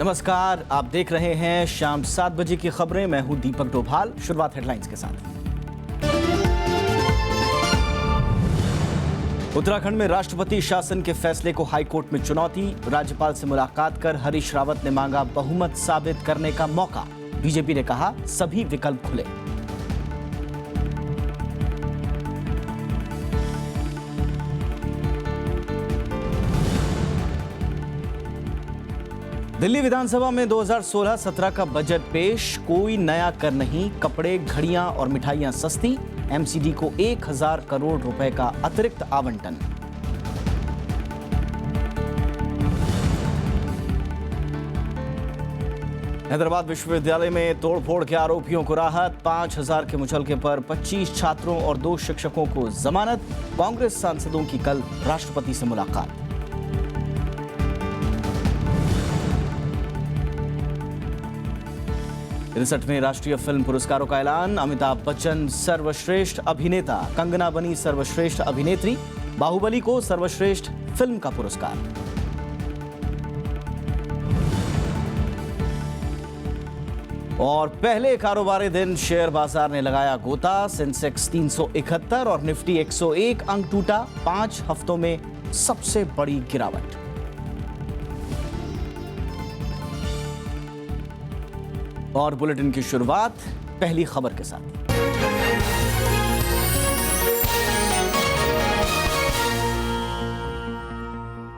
नमस्कार, आप देख रहे हैं शाम 7 बजे की खबरें। मैं हूं दीपक डोभाल। शुरुआत हेडलाइंस के साथ। उत्तराखंड में राष्ट्रपति शासन के फैसले को हाईकोर्ट में चुनौती। राज्यपाल से मुलाकात कर हरीश रावत ने मांगा बहुमत साबित करने का मौका। बीजेपी ने कहा सभी विकल्प खुले। दिल्ली विधानसभा में 2016-17 का बजट पेश। कोई नया कर नहीं, कपड़े, घड़ियां और मिठाइयां सस्ती। एमसीडी को 1000 करोड़ रुपए का अतिरिक्त आवंटन। हैदराबाद विश्वविद्यालय में तोड़फोड़ के आरोपियों को राहत। 5000 के मुचलके पर 25 छात्रों और 2 शिक्षकों को जमानत। कांग्रेस सांसदों की कल राष्ट्रपति से मुलाकात। में राष्ट्रीय फिल्म पुरस्कारों का ऐलान। अमिताभ बच्चन सर्वश्रेष्ठ अभिनेता, कंगना बनी सर्वश्रेष्ठ अभिनेत्री। बाहुबली को सर्वश्रेष्ठ फिल्म का पुरस्कार। और पहले कारोबारी दिन शेयर बाजार ने लगाया गोता। सेंसेक्स 371 और निफ्टी 101 अंक टूटा। 5 हफ्तों में सबसे बड़ी गिरावट। और बुलेटिन की शुरुआत पहली खबर के साथ।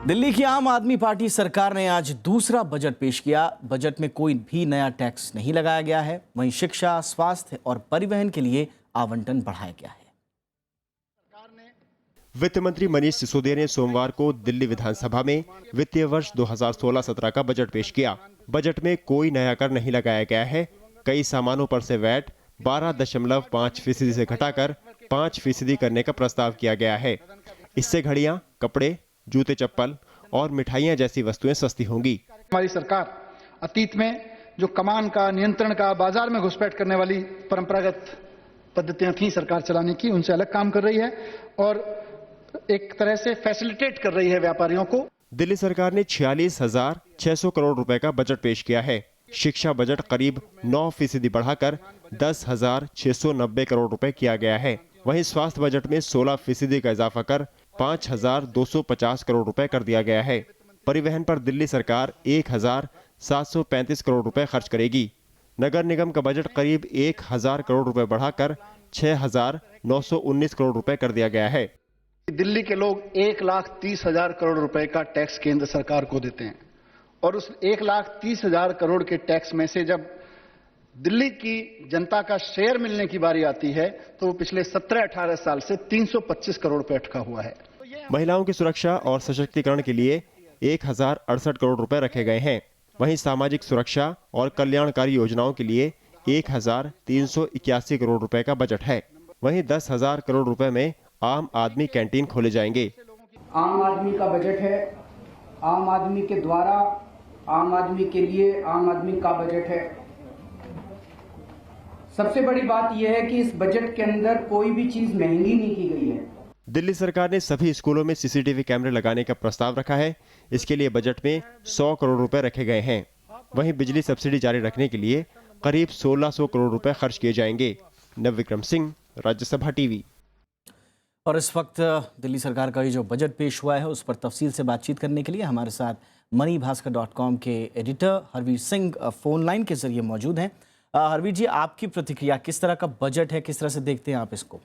दिल्ली की आम आदमी पार्टी सरकार ने आज दूसरा बजट पेश किया। बजट में कोई भी नया टैक्स नहीं लगाया गया है। वहीं शिक्षा, स्वास्थ्य और परिवहन के लिए आवंटन बढ़ाया गया है। वित्त मंत्री मनीष सिसोदिया ने सोमवार को दिल्ली विधानसभा में वित्तीय वर्ष 2016-17 का बजट पेश किया। बजट में कोई नया कर नहीं लगाया गया है। कई सामानों पर से वैट 12.5% से घटाकर 5% करने का प्रस्ताव किया गया है। इससे घड़ियां, कपड़े, जूते चप्पल और मिठाइयां जैसी वस्तुएं सस्ती होंगी। हमारी सरकार अतीत में जो कमान का, नियंत्रण का, बाजार में घुसपैठ करने वाली परंपरागत पद्धतियां थी सरकार चलाने की, उनसे अलग काम कर रही है और एक तरह से फैसिलिटेट कर रही है व्यापारियों को। दिल्ली सरकार ने 46,600 करोड़ रुपए का बजट पेश किया है। शिक्षा बजट करीब 9% बढ़ाकर 10,690 करोड़ रुपए किया गया है। वहीं स्वास्थ्य बजट में 16% का इजाफा कर 5,250 करोड़ रुपए कर दिया गया है। परिवहन पर दिल्ली सरकार 1,735 करोड़ रुपए खर्च करेगी। नगर निगम का बजट करीब 1,000 करोड़ रुपए बढ़ाकर 6,919 करोड़ रुपए कर दिया गया है। दिल्ली के लोग 1,30,000 करोड़ रुपए का टैक्स केंद्र सरकार को देते हैं और उस 1,30,000 करोड़ के टैक्स में से जब दिल्ली की जनता का शेयर मिलने की बारी आती है तो वो पिछले 17-18 साल से 325 करोड़ रुपए अटका हुआ है। महिलाओं की सुरक्षा और सशक्तिकरण के लिए 1,068 करोड़ रुपए रखे गए हैं। वहीं सामाजिक सुरक्षा और कल्याणकारी योजनाओं के लिए 1,381 करोड़ रुपए का बजट है। वहीं 10,000 करोड़ रुपए में आम आदमी कैंटीन खोले जाएंगे। आम आदमी का बजट है, आम आदमी के द्वारा, आम आदमी के लिए, आम आदमी का बजट है। सबसे बड़ी बात यह है कि इस बजट के अंदर कोई भी चीज महंगी नहीं की गई है। दिल्ली सरकार ने सभी स्कूलों में सीसीटीवी कैमरे लगाने का प्रस्ताव रखा है। इसके लिए बजट में 100 करोड़ रुपए रखे गए हैं। वहीं बिजली सब्सिडी जारी रखने के लिए करीब 1600 करोड़ रुपए खर्च किए जाएंगे। नवविक्रम सिंह, राज्यसभा टीवी। और इस वक्त दिल्ली सरकार का ये जो बजट पेश हुआ है उस पर तफसील से बातचीत करने के लिए हमारे साथ मनीभास्कर.com के editor Harvir Singh phone line के जरिए मौजूद हैं। हरवीर जी, आपकी प्रतिक्रिया, किस तरह का बजट है, किस तरह से देखते हैं आप इसको?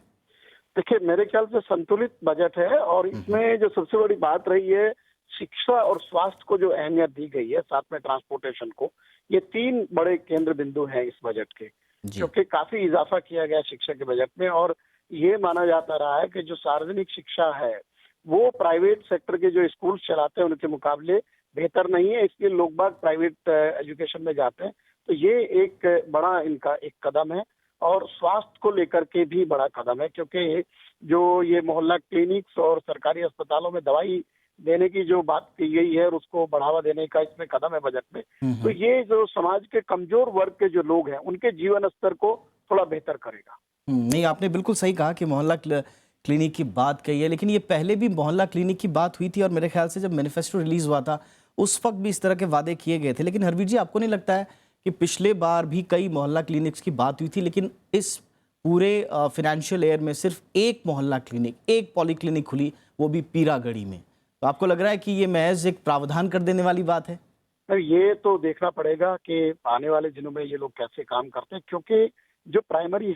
देखिए, मेरे ख्याल से संतुलित बजट है और इसमें जो सबसे बड़ी बात रही है, शिक्षा और स्वास्थ्य को जो अहमियत दी गई है, साथ में ट्रांसपोर्टेशन को, ये 3 बड़े केंद्र बिंदु हैं इस बजट के, क्योंकि काफी इजाफा किया गया शिक्षा के बजट में। और ये माना जाता रहा है कि जो सार्वजनिक शिक्षा है वो प्राइवेट सेक्टर के जो स्कूल चलाते हैं उनके मुकाबले बेहतर नहीं है, इसलिए लोग बाग प्राइवेट एजुकेशन में जाते हैं। तो ये एक बड़ा इनका एक कदम है और स्वास्थ्य को लेकर के भी बड़ा कदम है, क्योंकि जो ये मोहल्ला क्लिनिक्स और सरकारी अस्पतालों में दवाई देने की जो बात की गई है और उसको बढ़ावा देने का इसमें कदम है बजट में। तो ये जो समाज के कमजोर वर्ग के जो लोग हैं उनके जीवन स्तर को थोड़ा बेहतर करेगा। नहीं, आपने बिल्कुल सही कहा कि मोहल्ला क्लिनिक की बात कही है, लेकिन ये पहले भी मोहल्ला क्लिनिक की बात हुई थी और मेरे ख्याल से जब मैनिफेस्टो रिलीज हुआ था उस वक्त भी इस तरह के वादे किए गए थे। लेकिन हरवीर जी, आपको नहीं लगता है कि पिछले बार भी कई मोहल्ला क्लिनिक्स की बात हुई थी, लेकिन इस पूरे फाइनेंशियल ईयर में सिर्फ एक मोहल्ला क्लिनिक, एक पॉली क्लिनिक खुली, वो भी पीरागढ़ी में। तो आपको लग रहा है कि ये महज एक प्रावधान कर देने वाली बात है? ये तो देखना पड़ेगा कि आने वाले दिनों में ये लोग कैसे काम करते हैं, क्योंकि जो प्राइमरी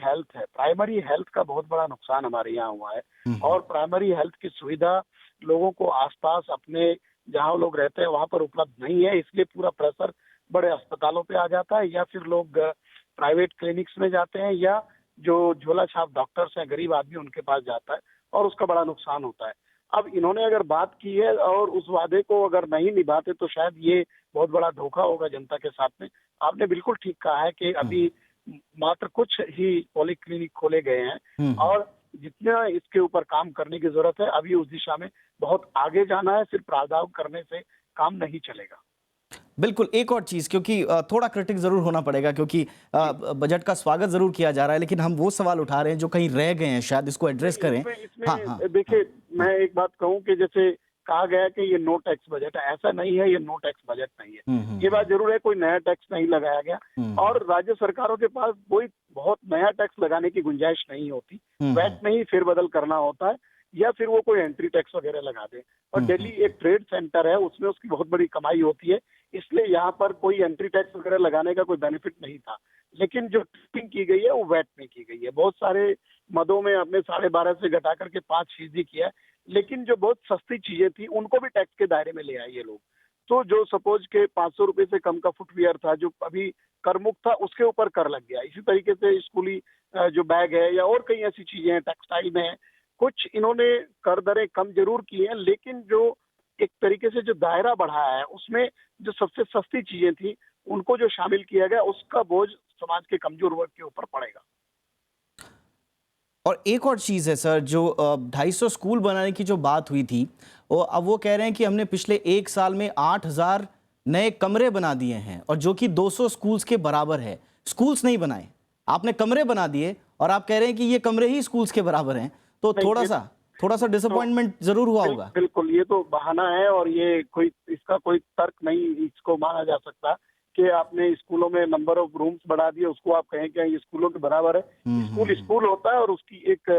हेल्थ का बहुत बड़ा नुकसान हमारे यहाँ हुआ है। और प्राइमरी हेल्थ की सुविधा लोगों को आसपास अपने जहाँ लोग रहते हैं वहां पर उपलब्ध नहीं है, इसलिए पूरा प्रेशर बड़े अस्पतालों पे आ जाता है, या फिर लोग प्राइवेट क्लिनिक्स में जाते हैं, या जो झोला छाप डॉक्टर्स हैं, गरीब आदमी उनके पास जाता है, और उसका बड़ा नुकसान होता है। अब इन्होंने अगर बात की है और उस वादे को अगर नहीं निभाते तो शायद ये बहुत बड़ा धोखा होगा जनता के साथ में। आपने बिल्कुल ठीक कहा है कि अभी मात्र कुछ ही पॉलीक्लिनिक खोले गए हैं, और जितना इसके ऊपर काम करने की जरूरत है, अभी उस दिशा में बहुत आगे जाना है। सिर्फ प्रावधान करने से काम नहीं चलेगा। बिल्कुल, एक और चीज़, क्योंकि थोड़ा क्रिटिक ज़रूर होना पड़ेगा, क्योंकि बजट का स्वागत ज़रूर किया जा रहा है, लेकिन हम वो सवाल उठा रहे हैं जो कहीं रह गए हैं, शायद इसको एड्रेस करें। इसमें हाँ, हाँ। देखिए, मैं एक बात कहूं कि जैसे कहा गया है कि ये नो टैक्स बजट है, ऐसा नहीं है, ये नो टैक्स बजट नहीं है। ये बात जरूर है, कोई नया टैक्स नहीं लगाया गया, और राज्य सरकारों के पास कोई बहुत नया टैक्स लगाने की गुंजाइश नहीं होती। वैट में ही फेरबदल करना होता है, या फिर वो कोई एंट्री टैक्स वगैरह लगा दे। और दिल्ली एक ट्रेड सेंटर है, उसमें उसकी बहुत बड़ी कमाई होती है, इसलिए यहाँ पर कोई एंट्री टैक्स वगैरह लगाने का कोई बेनिफिट नहीं था। लेकिन जो टिपिंग की गई है वो वैट में की गई है। बहुत सारे मदों में आपने 12.5 से घटा करके 5% किया है, लेकिन जो बहुत सस्ती चीजें थी उनको भी टैक्स के दायरे में ले आए ये लोग। तो जो सपोज के 500 रुपए से कम का फुटवियर था, जो अभी करमुक्त था, उसके ऊपर कर लग गया। इसी तरीके से स्कूली जो बैग है, या और कई ऐसी चीजें हैं, टेक्सटाइल में है, कुछ इन्होंने कर दरें कम जरूर की हैं, लेकिन जो एक तरीके से जो दायरा बढ़ाया है, उसमें जो सबसे सस्ती चीजें थी उनको जो शामिल किया गया, उसका बोझ समाज के कमजोर वर्ग के ऊपर पड़ेगा। और एक और चीज़ है सर, जो 250 स्कूल बनाने की जो बात हुई थी, अब वो कह रहे हैं कि हमने पिछले 1 साल में 8,000 नए कमरे बना दिए हैं, और जो कि 200 स्कूल्स के बराबर है। स्कूल्स नहीं बनाए, आपने कमरे बना दिए, और आप कह रहे हैं कि ये कमरे ही स्कूल्स के बराबर हैं। तो थोड़ा सा डिसअपॉइंटमेंट जरूर हुआ होगा। बिल्कुल, ये तो बहाना है, और ये कोई इसका कोई तर्क नहीं इसको माना जा सकता कि आपने स्कूलों में नंबर ऑफ रूम्स बढ़ा दिए, उसको आप कहें कि ये स्कूलों के बराबर है। स्कूल स्कूल होता है, और उसकी एक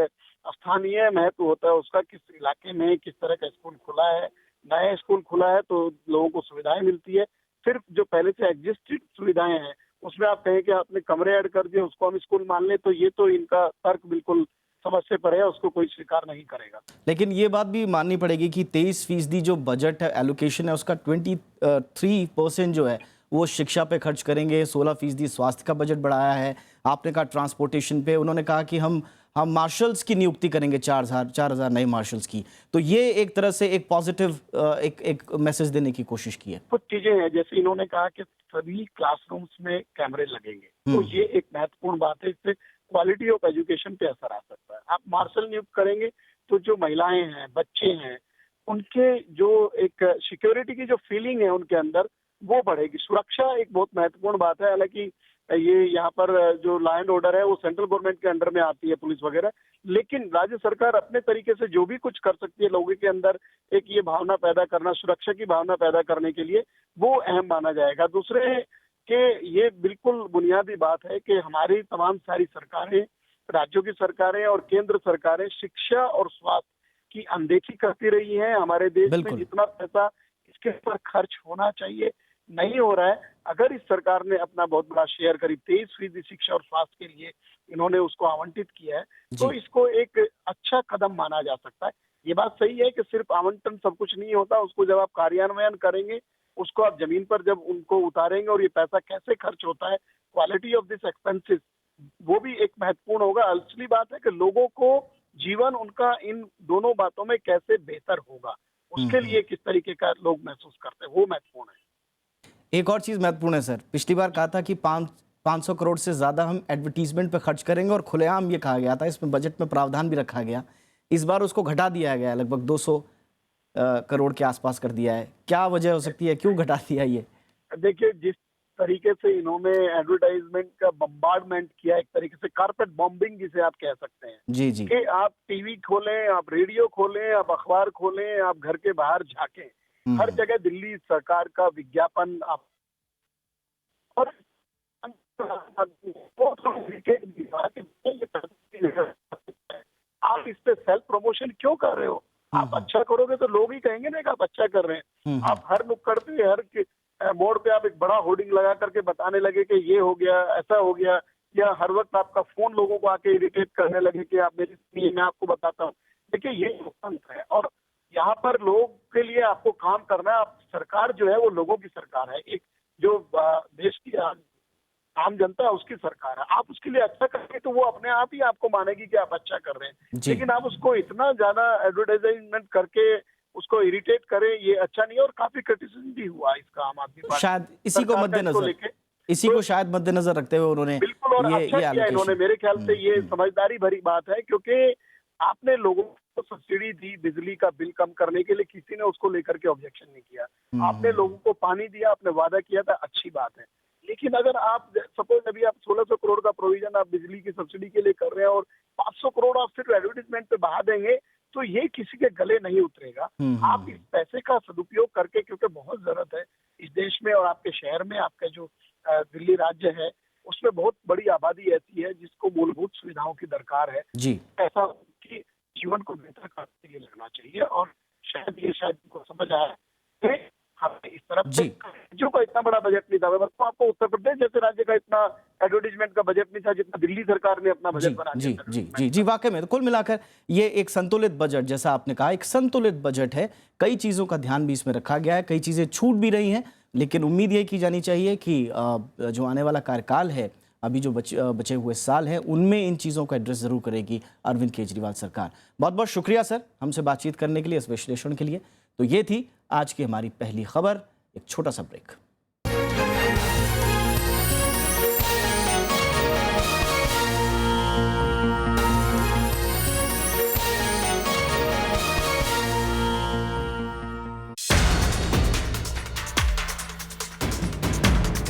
स्थानीय महत्व होता है उसका, किस इलाके में किस तरह का स्कूल खुला है। नया स्कूल खुला है तो लोगों को सुविधाएं मिलती है। सिर्फ जो पहले से एग्जिस्टेड सुविधाएं हैं उसमें आप कहें कि आपने कमरे ऐड कर दिए, उसको हम स्कूल मान लें, तो ये तो इनका तर्क बिल्कुल समझ से परे है, उसको कोई स्वीकार नहीं करेगा। लेकिन ये बात भी माननी पड़ेगी कि 23% जो बजट है, एलोकेशन है, उसका 23% जो है वो शिक्षा पे खर्च करेंगे। 16% स्वास्थ्य का बजट बढ़ाया है। आपने कहा ट्रांसपोर्टेशन पे, उन्होंने कहा कि हम मार्शल्स की नियुक्ति करेंगे, 4,000 नए मार्शल्स की। तो ये एक तरह से एक पॉजिटिव एक मैसेज देने की कोशिश की है। कुछ चीजें हैं, जैसे इन्होंने कहा कि सभी क्लासरूम्स में कैमरे लगेंगे, तो ये एक महत्वपूर्ण बात है। इससे क्वालिटी ऑफ एजुकेशन पे असर आ सकता है। आप मार्शल नियुक्त करेंगे तो जो महिलाएं हैं, बच्चे हैं, उनके जो एक सिक्योरिटी की जो फीलिंग है उनके अंदर, वो बढ़ेगी। सुरक्षा एक बहुत महत्वपूर्ण बात है। हालांकि ये यहाँ पर जो लॉ एंड ऑर्डर है वो सेंट्रल गवर्नमेंट के अंडर में आती है, पुलिस वगैरह, लेकिन राज्य सरकार अपने तरीके से जो भी कुछ कर सकती है लोगों के अंदर एक ये भावना पैदा करना, सुरक्षा की भावना पैदा करने के लिए, वो अहम माना जाएगा। दूसरे कि ये बिल्कुल बुनियादी बात है कि हमारी तमाम सारी सरकारें, राज्यों की सरकारें और केंद्र सरकारें शिक्षा और स्वास्थ्य की अनदेखी करती रही हैं। हमारे देश में जितना पैसा इसके ऊपर खर्च होना चाहिए नहीं हो रहा है। अगर इस सरकार ने अपना बहुत बड़ा शेयर, करीब 23% शिक्षा और स्वास्थ्य के लिए इन्होंने उसको आवंटित किया है, तो इसको एक अच्छा कदम माना जा सकता है। ये बात सही है कि सिर्फ आवंटन सब कुछ नहीं होता, उसको जब आप कार्यान्वयन करेंगे, उसको आप जमीन पर जब उनको उतारेंगे और ये पैसा कैसे खर्च होता है, क्वालिटी ऑफ दिस एक्सपेंसेस, वो भी एक महत्वपूर्ण होगा। असली बात है कि लोगों को जीवन उनका इन दोनों बातों में कैसे बेहतर होगा, उसके लिए किस तरीके का लोग महसूस करते हैं, वो महत्वपूर्ण है। एक और चीज़ महत्वपूर्ण है सर, पिछली बार कहा था कि 500 करोड़ से ज़्यादा हम एडवर्टीजमेंट पे खर्च करेंगे, और खुलेआम ये कहा गया था, इसमें बजट में प्रावधान भी रखा गया। इस बार उसको घटा दिया गया, लगभग 200 करोड़ के आसपास कर दिया है। क्या वजह हो सकती है, क्यों घटा दिया ये? देखिए, जिस तरीके से इन्होंने एडवर्टाइजमेंट का बम्बार्डमेंट किया, एक तरीके से कारपेट बॉम्बिंग जिसे आप कह सकते हैं, जी जी। कि आप टीवी खोलें, आप रेडियो खोलें, आप अखबार खोलें, आप घर के बाहर झांकें, हर जगह दिल्ली सरकार का विज्ञापन आप और आप इस पे सेल्फ प्रमोशन क्यों कर रहे हो? आप अच्छा करोगे तो लोग ही कहेंगे ना कि आप अच्छा कर रहे हैं। आप हर नुक्कड़ पे, हर मोड़ पे आप एक बड़ा होर्डिंग लगा करके बताने लगे कि ये हो गया, ऐसा हो गया, या हर वक्त आपका फोन लोगों को आके इरिटेट करने लगे कि आप मेरी सुनिए, मैं आपको बताता हूँ। देखिए, ये लोकतंत्र है और यहाँ पर लोग के लिए आपको काम करना है। आप सरकार जो है वो लोगों की सरकार है, एक जो देश की आम जनता है उसकी सरकार है। आप उसके लिए अच्छा करेंगे तो वो अपने आप ही आपको मानेगी कि आप अच्छा कर रहे हैं। लेकिन आप उसको इतना ज्यादा एडवर्टाइजमेंट करके उसको इरिटेट करें, ये अच्छा नहीं है। और काफी क्रिटिसिज्म भी हुआ इसका आम आदमी पार्टी शायद इसी को मद्देनजर रखते हुए उन्होंने बिल्कुल और अच्छा किया इन्होंने। मेरे ख्याल से ये समझदारी भरी बात है, क्योंकि आपने लोगों को सब्सिडी दी बिजली का बिल कम करने के लिए, किसी ने उसको लेकर के ऑब्जेक्शन नहीं किया। आपने लोगों को पानी दिया, आपने वादा किया था, अच्छी बात है। लेकिन अगर आप सपोज अभी आप 1600 करोड़ का प्रोविजन आप बिजली की सब्सिडी के लिए कर रहे हैं और 500 करोड़ आप फिर एडवर्टीजमेंट पे बहा देंगे, तो ये किसी के गले नहीं उतरेगा। आप इस पैसे का सदुपयोग करके, क्योंकि बहुत जरूरत है इस देश में और आपके शहर में, आपका जो दिल्ली राज्य है उसमें बहुत बड़ी आबादी ऐसी है जिसको मूलभूत सुविधाओं की दरकार है जी। ऐसा कि जीवन को बेहतर करने के लिए लगना चाहिए। और शायद इनको समझ आया कि हमें इस तरफ राज्यों का इतना बड़ा बजट नहीं था। तो आपको उत्तर प्रदेश जैसे राज्य का इतना एडवर्टीजमेंट का बजट नहीं था जितना दिल्ली सरकार ने अपना बजट बना दिया। जी वाकई में। तो कुल मिलाकर ये एक संतुलित बजट, जैसा आपने कहा, एक संतुलित बजट है। कई चीजों का ध्यान भी इसमें रखा गया है, कई चीजें छूट भी रही हैं, लेकिन उम्मीद ये की जानी चाहिए कि जो आने वाला कार्यकाल है, अभी जो बचे हुए साल हैं, उनमें इन चीज़ों को एड्रेस जरूर करेगी अरविंद केजरीवाल सरकार। बहुत बहुत शुक्रिया सर हमसे बातचीत करने के लिए, इस विश्लेषण के लिए। तो ये थी आज की हमारी पहली खबर। एक छोटा सा ब्रेक।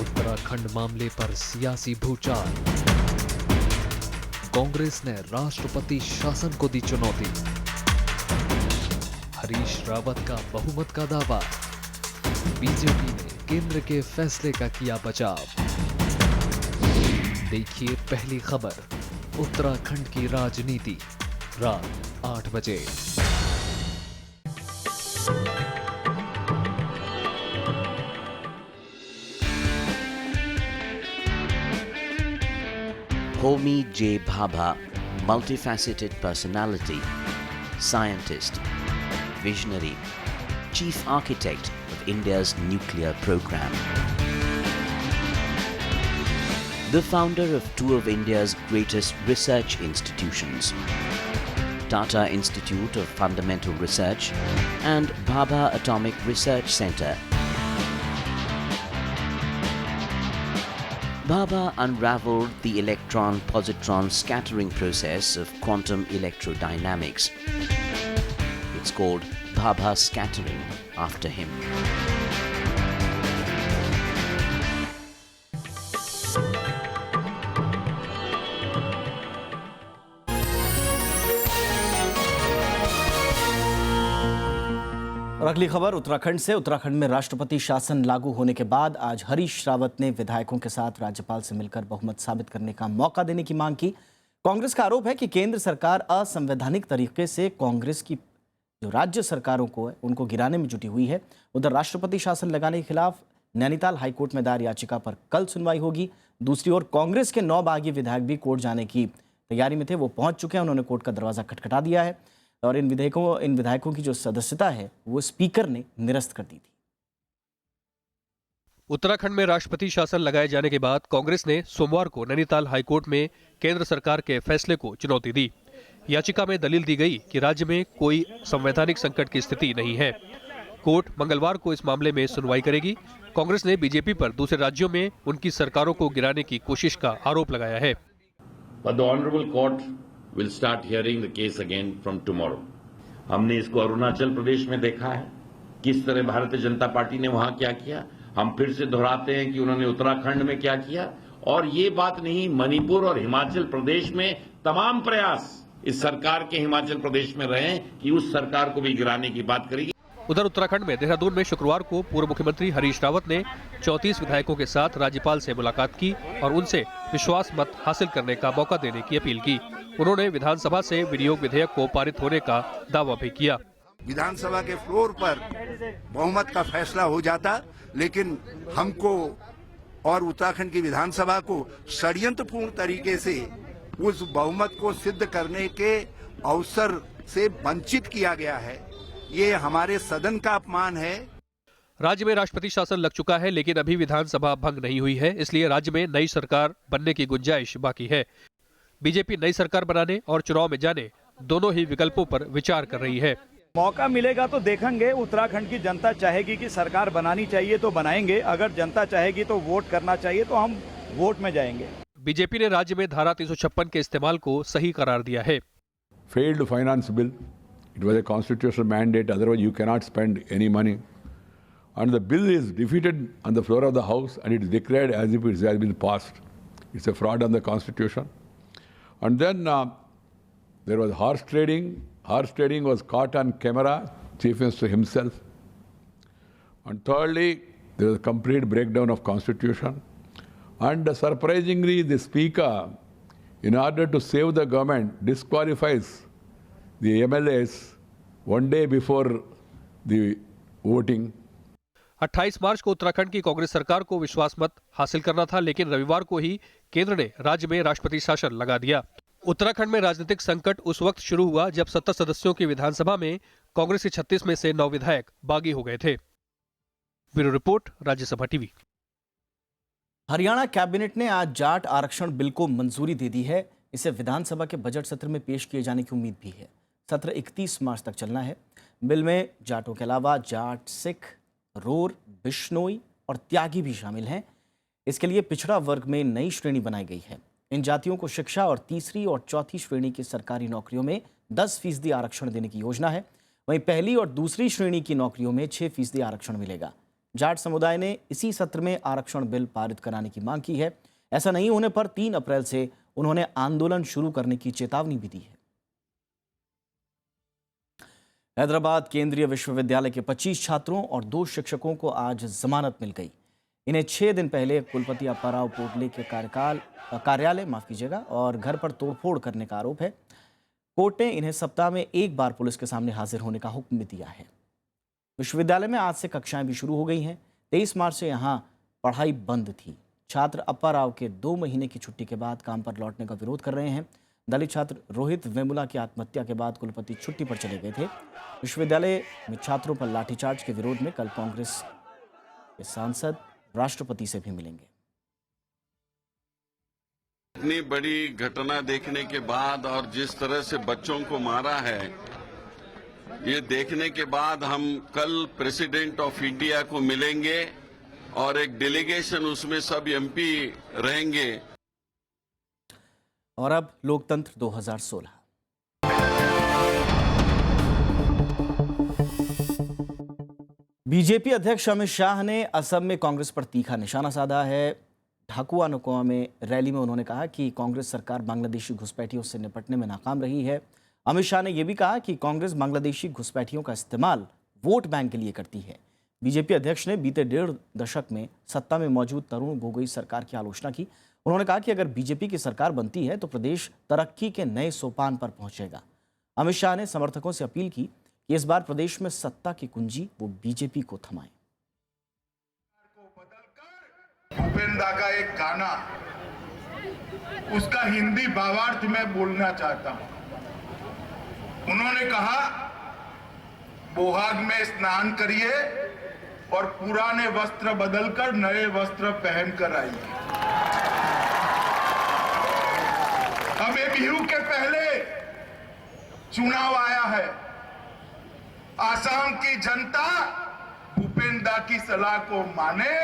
उत्तराखंड मामले पर सियासी भूचाल। कांग्रेस ने राष्ट्रपति शासन को दी चुनौती। हरीश रावत का बहुमत का दावा। बीजेपी ने केंद्र के फैसले का किया बचाव। देखिए पहली खबर, उत्तराखंड की राजनीति, रात 8 बजे। Homi J. Bhabha, multifaceted personality, scientist, visionary, chief architect of India's nuclear program. The founder of two of India's greatest research institutions, Tata Institute of Fundamental Research and Bhabha Atomic Research Centre. Bhabha unraveled the electron-positron scattering process of quantum electrodynamics. It's called Bhabha scattering after him. और अगली खबर उत्तराखंड से। उत्तराखंड में राष्ट्रपति शासन लागू होने के बाद आज हरीश रावत ने विधायकों के साथ राज्यपाल से मिलकर बहुमत साबित करने का मौका देने की मांग की। कांग्रेस का आरोप है कि केंद्र सरकार असंवैधानिक तरीके से कांग्रेस की जो राज्य सरकारों को है उनको गिराने में जुटी हुई है। उधर राष्ट्रपति शासन लगाने के खिलाफ नैनीताल हाईकोर्ट में दायर याचिका पर कल सुनवाई होगी। दूसरी ओर कांग्रेस के 9 बागी विधायक भी कोर्ट जाने की तैयारी में थे, वो पहुंच चुके हैं। उन्होंने कोर्ट का दरवाजा खटखटा दिया है और इन विधायकों की जो सदस्यता है वो स्पीकर ने निरस्त कर दी थी। उत्तराखंड में राष्ट्रपति शासन लगाए जाने के बाद कांग्रेस ने सोमवार को नैनीताल हाईकोर्ट में केंद्र सरकार के फैसले को चुनौती दी। याचिका में दलील दी गई कि राज्य में कोई संवैधानिक संकट की स्थिति नहीं है। कोर्ट मंगलवार को इस मामले में सुनवाई करेगी। कांग्रेस ने बीजेपी पर दूसरे राज्यों में उनकी सरकारों को गिराने की कोशिश का आरोप लगाया है। will start hearing the case again from tomorrow. हमने इसको अरुणाचल प्रदेश में देखा है, किस तरह भारतीय जनता पार्टी ने वहां क्या किया। हम फिर से दोहराते हैं कि उन्होंने उत्तराखंड में क्या किया। और ये बात नहीं, मणिपुर और हिमाचल प्रदेश में तमाम प्रयास इस सरकार के हिमाचल प्रदेश में रहे कि उस सरकार को भी गिराने की बात करेगी। उधर उत्तराखंड में देहरादून में शुक्रवार को पूर्व मुख्यमंत्री हरीश रावत ने 34 विधायकों के साथ राज्यपाल से मुलाकात की और उनसे विश्वास मत हासिल करने का मौका देने की अपील की। उन्होंने विधानसभा से विनियोग विधेयक को पारित होने का दावा भी किया। विधानसभा के फ्लोर पर बहुमत का फैसला हो जाता, लेकिन हमको और उत्तराखंड की विधानसभा को षड्यंत्रपूर्ण तरीके से उस बहुमत को सिद्ध करने के अवसर से वंचित किया गया है। ये हमारे सदन का अपमान है। राज्य में राष्ट्रपति शासन लग चुका है, लेकिन अभी विधानसभा भंग नहीं हुई है, इसलिए राज्य में नई सरकार बनने की गुंजाइश बाकी है। बीजेपी नई सरकार बनाने और चुनाव में जाने दोनों ही विकल्पों पर विचार कर रही है। मौका मिलेगा तो देखेंगे। उत्तराखंड की जनता चाहेगी कि सरकार बनानी चाहिए तो बनाएंगे, अगर जनता चाहेगी तो वोट करना चाहिए तो हम वोट में जाएंगे। बीजेपी ने राज्य में धारा 356 के इस्तेमाल को सही करार दिया है। Failed finance bill. It was a constitutional mandate. Otherwise, you cannot spend any money. And the bill is defeated on the floor of the House, and it is declared as if it has been passed. It's a fraud on the Constitution. And then there was horse trading. Horse trading was caught on camera, Chief Minister himself. And thirdly, there was a complete breakdown of Constitution. And surprisingly, the Speaker, in order to save the government, disqualifies the MLAs one day before the voting. 28 मार्च को उत्तराखंड की कांग्रेस सरकार को विश्वास मत हासिल करना था, लेकिन रविवार को ही केंद्र ने राज्य में राष्ट्रपति शासन लगा दिया। उत्तराखंड में राजनीतिक संकट उस वक्त शुरू हुआ जब 70 सदस्यों की विधानसभा में कांग्रेस के 36 में से 9 विधायक बागी हो गए थे। Bureau report, Rajya Sabha TV. Haryana cabinet ने आज जाट आरक्षण बिल को मंजूरी दे दी है। इसे विधानसभा के बजट सत्र में पेश किए जाने की उम्मीद भी है। सत्र 31 मार्च तक चलना है। बिल में जाटों के अलावा जाट, सिख, रोर, बिश्नोई और त्यागी भी शामिल हैं। इसके लिए पिछड़ा वर्ग में नई श्रेणी बनाई गई है। इन जातियों को शिक्षा और तीसरी और चौथी श्रेणी की सरकारी नौकरियों में 10% आरक्षण देने की योजना है। वहीं पहली और दूसरी श्रेणी की नौकरियों में 6% आरक्षण मिलेगा। जाट समुदाय ने इसी सत्र में आरक्षण बिल पारित कराने की मांग की है। ऐसा नहीं होने पर 3 अप्रैल से उन्होंने आंदोलन शुरू करने की चेतावनी भी दी है। हैदराबाद केंद्रीय विश्वविद्यालय के 25 छात्रों और 2 शिक्षकों को आज जमानत मिल गई। इन्हें 6 दिन पहले कुलपति अप्पाराव पोटले के कार्यालय और घर पर तोड़फोड़ करने का आरोप है। कोर्ट ने इन्हें सप्ताह में 1 बार पुलिस के सामने हाजिर होने का हुक्म भी दिया है। विश्वविद्यालय में आज से कक्षाएं भी शुरू हो गई हैं। 23 मार्च से यहाँ पढ़ाई बंद थी। छात्र अप्पाराव के 2 महीने की छुट्टी के बाद काम पर लौटने का विरोध कर रहे हैं। दलित छात्र रोहित वेमुला की आत्महत्या के बाद कुलपति छुट्टी पर चले गए थे। विश्वविद्यालय में छात्रों पर लाठीचार्ज के विरोध में कल कांग्रेस के सांसद राष्ट्रपति से भी मिलेंगे। इतनी बड़ी घटना देखने के बाद और जिस तरह से बच्चों को मारा है, ये देखने के बाद हम कल प्रेसिडेंट ऑफ इंडिया को मिलेंगे और एक डेलीगेशन उसमें सब एमपी रहेंगे। और अब लोकतंत्र 2016। बीजेपी अध्यक्ष अमित शाह ने असम में कांग्रेस पर तीखा निशाना साधा है। ढाकुआनकोआ में रैली में उन्होंने कहा कि कांग्रेस सरकार बांग्लादेशी घुसपैठियों से निपटने में नाकाम रही है। अमित शाह ने यह भी कहा कि कांग्रेस बांग्लादेशी घुसपैठियों का इस्तेमाल वोट बैंक के लिए करती है। बीजेपी अध्यक्ष ने बीते 1.5 दशक में सत्ता में मौजूद तरुण गोगोई सरकार की आलोचना की। उन्होंने कहा कि अगर बीजेपी की सरकार बनती है तो प्रदेश तरक्की के नए सोपान पर पहुंचेगा। अमित शाह ने समर्थकों से अपील की कि इस बार प्रदेश में सत्ता की कुंजी वो बीजेपी को थमाएं। भूपेंद्र का एक गाना, उसका हिंदी भावार्थ मैं बोलना चाहता हूं। उन्होंने कहा, बोहाग में स्नान करिए और पुराने वस्त्र बदलकर नए वस्त्र पहनकर आइए। अभी बिहू के पहले चुनाव आया है। आसाम की जनता भूपेंद्र की सलाह को माने।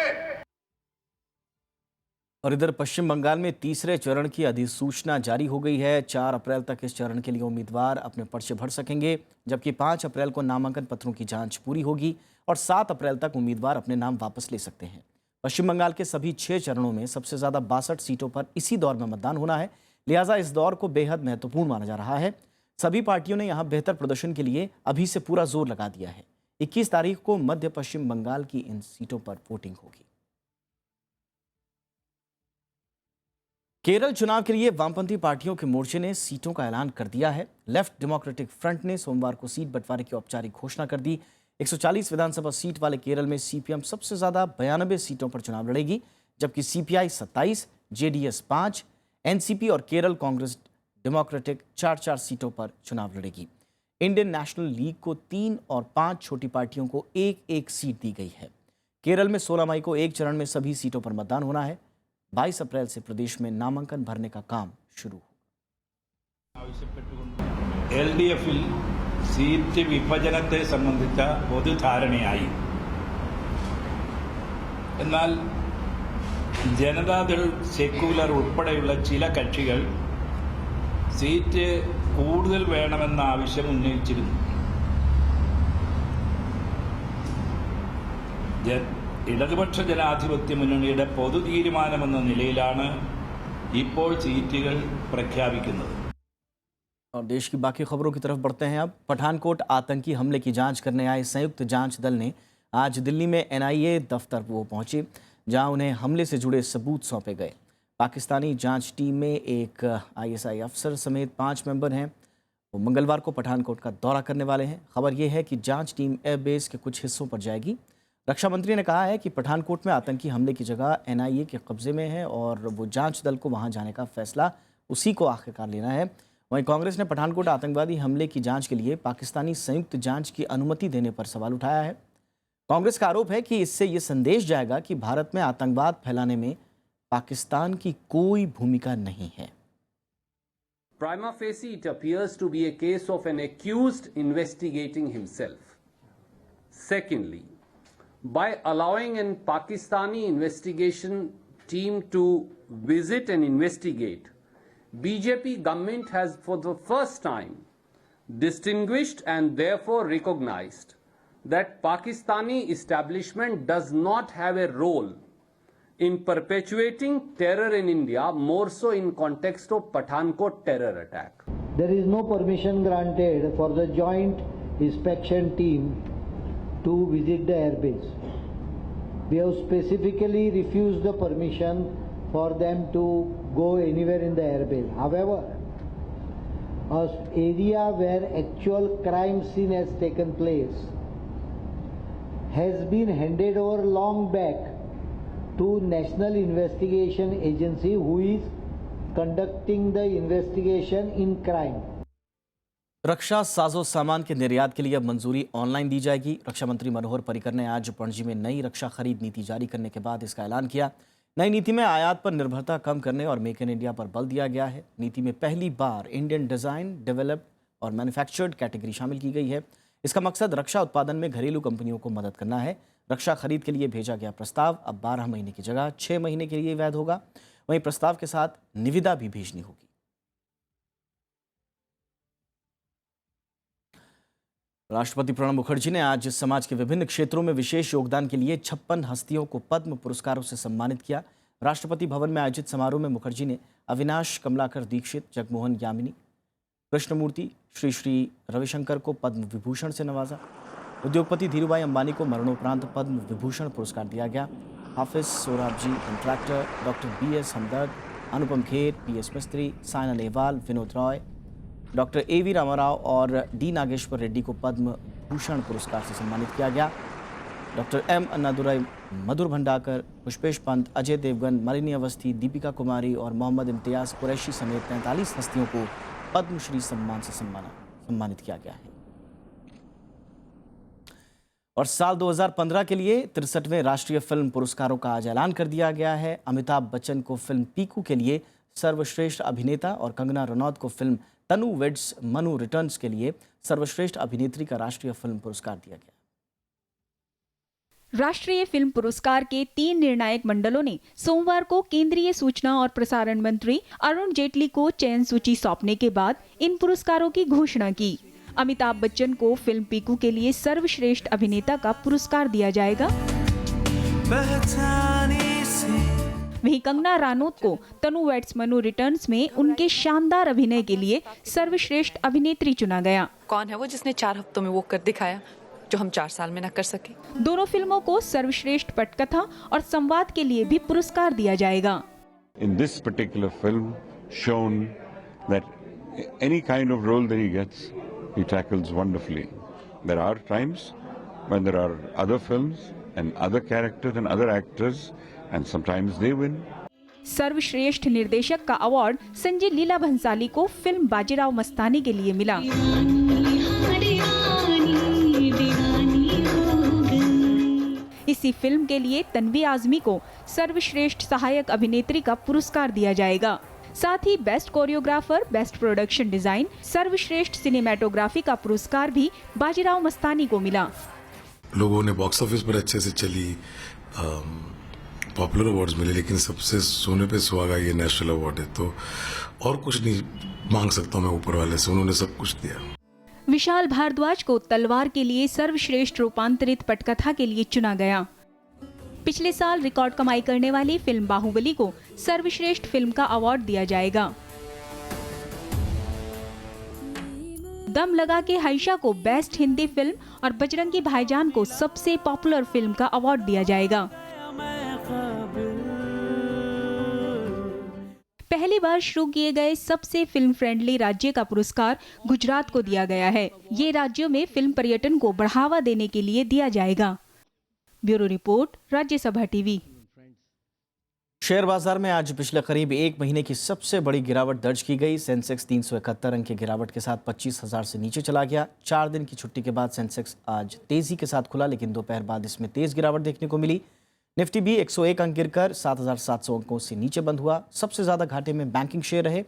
और इधर पश्चिम बंगाल में तीसरे चरण की अधिसूचना जारी हो गई है। 4 अप्रैल तक इस चरण के लिए उम्मीदवार अपने पर्चे भर सकेंगे, जबकि 5 अप्रैल को नामांकन पत्रों की जांच पूरी होगी और 7 अप्रैल तक उम्मीदवार अपने नाम वापस ले सकते हैं। पश्चिम बंगाल के सभी 6 चरणों में सबसे ज्यादा 62 सीटों पर इसी दौर में मतदान होना है, लिहाजा इस दौर को बेहद महत्वपूर्ण माना जा रहा है। सभी पार्टियों ने यहां बेहतर प्रदर्शन के लिए अभी से पूरा जोर लगा दिया है। 21 तारीख को मध्य पश्चिम बंगाल की इन सीटों पर वोटिंग होगी। केरल चुनाव के लिए वामपंथी पार्टियों के मोर्चे ने सीटों का ऐलान कर दिया है। लेफ्ट डेमोक्रेटिक फ्रंट ने सोमवार को सीट बंटवारे की औपचारिक घोषणा कर दी। 140 विधानसभा सीट वाले केरल में सीपीएम सबसे ज्यादा 92 सीटों पर चुनाव लड़ेगी, जबकि सीपीआई 27, जेडीएस 5, एनसीपी और केरल कांग्रेस डेमोक्रेटिक 4-4 सीटों पर चुनाव लड़ेगी। इंडियन नेशनल लीग को 3 और 5 छोटी पार्टियों को 1-1 सीट दी गई है। केरल में 16 मई को एक चरण में सभी सीटों पर मतदान होना है। 22 अप्रैल से प्रदेश में नामांकन भरने का काम शुरू होगा। LDF-ൽ സീറ്റ് വിഭജനത്തെ സംബന്ധിച്ച പൊതുധാരണയായി. എന്നാൽ ജനതാദൾ, സെക്യുലർ ഉൾപ്പെടെയുള്ള ചില കക്ഷികൾ സീറ്റ് കൂടുതൽ വേണമെന്ന ആവശ്യം ഉന്നയിച്ചിരുന്നു. ഇടതുപക്ഷ ജനാധിപത്യ മുന്നണിയുടെ പൊതു തീരുമാനമെന്ന നിലയിലാണ് ഇപ്പോൾ सीटें प्रख्यापिക്കുന്നത്। और देश की बाकी खबरों की तरफ बढ़ते हैं अब। पठानकोट आतंकी हमले की जांच करने आए संयुक्त जांच दल ने आज दिल्ली में एनआईए दफ्तर वो पहुंचे, जहां उन्हें हमले से जुड़े सबूत सौंपे गए। पाकिस्तानी जांच टीम में एक आईएसआई अफसर समेत 5 मेंबर हैं। वो मंगलवार को पठानकोट का दौरा करने वाले हैं। खबर यह है कि जांच टीम एयरबेस के कुछ हिस्सों पर जाएगी। रक्षा मंत्री ने कहा है कि पठानकोट में आतंकी हमले की जगह एनआईए के कब्जे में है और वो जांच दल को वहां जाने का फैसला उसी को आखिरकार लेना है। वहीं कांग्रेस ने पठानकोट आतंकवादी हमले की जांच के लिए पाकिस्तानी संयुक्त जांच की अनुमति देने पर सवाल उठाया है। कांग्रेस का आरोप है कि इससे ये संदेश जाएगा कि भारत में आतंकवाद फैलाने में पाकिस्तान की कोई भूमिका नहीं है। Prima facie, it appears to be a case of an accused investigating himself. Secondly, by allowing a Pakistani investigation team to visit and investigate, BJP government has for the first time distinguished and therefore recognized that Pakistani establishment does not have a role in perpetuating terror in India, more so in context of Pathankot terror attack. There is no permission granted for the joint inspection team to visit the airbase. We have specifically refused the permission for them to go anywhere in the airbase. However, an area where actual crime scene has taken place has been handed over long back to National Investigation Agency, who is conducting the investigation in crime. रक्षा साजो सामान के निर्यात के लिए अब मंजूरी online दी जाएगी। रक्षा मंत्री मनोहर पर्रिकर ने आज पणजी में नई रक्षा खरीद नीति जारी करने के बाद इसका ऐलान किया। नई नीति में आयात पर निर्भरता कम करने और मेक इन इंडिया पर बल दिया गया है। नीति में पहली बार इंडियन डिजाइन, डेवलप्ड और मैन्युफैक्चर्ड कैटेगरी शामिल की गई है। इसका मकसद रक्षा उत्पादन में घरेलू कंपनियों को मदद करना है। रक्षा खरीद के लिए भेजा गया प्रस्ताव अब 12 महीने की जगह 6 महीने के लिए वैध होगा। वहीं प्रस्ताव के साथ निविदा भी भेजनी होगी। राष्ट्रपति प्रणब मुखर्जी ने आज समाज के विभिन्न क्षेत्रों में विशेष योगदान के लिए 56 हस्तियों को पद्म पुरस्कारों से सम्मानित किया। राष्ट्रपति भवन में आयोजित समारोह में मुखर्जी ने अविनाश कमलाकर दीक्षित, जगमोहन यामिनी, कृष्णमूर्ति, श्री श्री रविशंकर को पद्म विभूषण से नवाजा। उद्योगपति धीरूभाई अंबानी को मरणोपरांत पद्म विभूषण पुरस्कार दिया गया। हाफिज सोहराबजी कंट्रैक्टर, डॉक्टर BS हमदर्द, अनुपम खेर, PS मिस्त्री, साइना नेहवाल, विनोद रॉय, डॉक्टर AV रामाराव और D नागेश्वर रेड्डी को पद्म भूषण पुरस्कार से सम्मानित किया गया। डॉक्टर M अन्नादुरई, मधुर भंडाकर, पुष्पेश पंत, अजय देवगन, मालिनी अवस्थी, दीपिका कुमारी और मोहम्मद इम्तियाज कुरैशी समेत 43 हस्तियों को पद्मश्री सम्मान से सम्मानित किया गया है। और साल 2015 के लिए 63वें राष्ट्रीय फिल्म पुरस्कारों का आज ऐलान कर दिया गया है। अमिताभ बच्चन को फिल्म पीकू के लिए सर्वश्रेष्ठ अभिनेता और कंगना रनौत को फिल्म तनु वेड्स मनु रिटर्न्स के लिए सर्वश्रेष्ठ अभिनेत्री का राष्ट्रीय फिल्म पुरस्कार दिया गया। राष्ट्रीय फिल्म पुरस्कार के 3 निर्णायक मंडलों ने सोमवार को केंद्रीय सूचना और प्रसारण मंत्री अरुण जेटली को चयन सूची सौंपने के बाद इन पुरस्कारों की घोषणा की। अमिताभ बच्चन को फिल्म पीकू के लिए सर्वश्रेष्ठ अभिनेता का पुरस्कार दिया जाएगा। वहीं कंगना रानौत को तनु वेड्स मनु रिटर्न्स में उनके शानदार अभिनय के लिए सर्वश्रेष्ठ अभिनेत्री चुना गया। कौन है वो जिसने 4 हफ्तों में वो कर दिखाया? जो हम 4 साल में ना कर सके। दोनों फिल्मों को सर्वश्रेष्ठ पटकथा और संवाद के लिए भी पुरस्कार दिया जाएगा। In this particular film, shown that any kind of role that he gets, he tackles wonderfully. There are times when there are other films and other characters and other actors, and sometimes they win. सर्वश्रेष्ठ निर्देशक का award Sanjay Leela Bhansali को film Bajirao Mastani के लिए मिला। इसी film के लिए तन्वी आजमी को सर्वश्रेष्ठ सहायक अभिनेत्री का पुरस्कार दिया जाएगा। साथ ही best choreographer, best production design, सर्वश्रेष्ठ सिनेमैटोग्राफी का पुरस्कार भी बाजीराव मस्तानी को मिला। लोगों ने बॉक्स ऑफिस पर अच्छे से चली, पॉपुलर अवार्ड्स मिले, लेकिन सबसे सोने पे सुहागा ये नेशनल अवार्ड है, तो और कुछ नहीं मांग सकता मैं ऊपर वाले से, उन्होंने सब कुछ दिया। विशाल भारद्वाज को तलवार के लिए सर्वश्रेष्ठ रूपांतरित पटकथा के लिए चुना गया। पिछले साल रिकॉर्ड कमाई करने वाली फिल्म बाहुबली को सर्वश्रेष्ठ फिल्म का अवार्ड दिया जाएगा। दम लगा के हाइशा को बेस्ट हिंदी फिल्म और बजरंगी भाईजान को सबसे पॉपुलर फिल्म का अवार्ड दिया जाएगा। पहली बार शुरू किए गए सबसे फिल्म फ्रेंडली राज्य का पुरस्कार गुजरात को दिया गया है। ये राज्यों में फिल्म पर्यटन को बढ़ावा देने के लिए दिया जाएगा। Bureau report, Rajya Sabha TV. Share बाजार में आज पिछले करीब एक महीने की सबसे बड़ी गिरावट दर्ज की गई। सेंसेक्स 371 अंक की गिरावट के साथ 25,000 से नीचे चला गया। 4 दिन की छुट्टी के बाद सेंसेक्स आज तेजी के साथ खुला, लेकिन दोपहर बाद इसमें तेज गिरावट देखने को मिली। निफ्टी भी 101 अंक गिरकर 7,700 अंकों से नीचे बंद हुआ। सबसे ज्यादा घाटे में बैंकिंग शेयर रहे।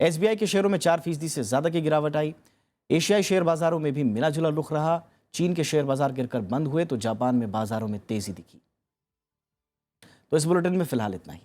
एसबीआई के शेयरों में 4% से ज्यादा की गिरावट आई। एशियाई शेयर बाजारों में भी मिला जुला रुख रहा। चीन के शेयर बाजार गिरकर बंद हुए तो जापान में बाजारों में तेजी दिखी। तो इस बुलेटिन में फिलहाल इतना ही।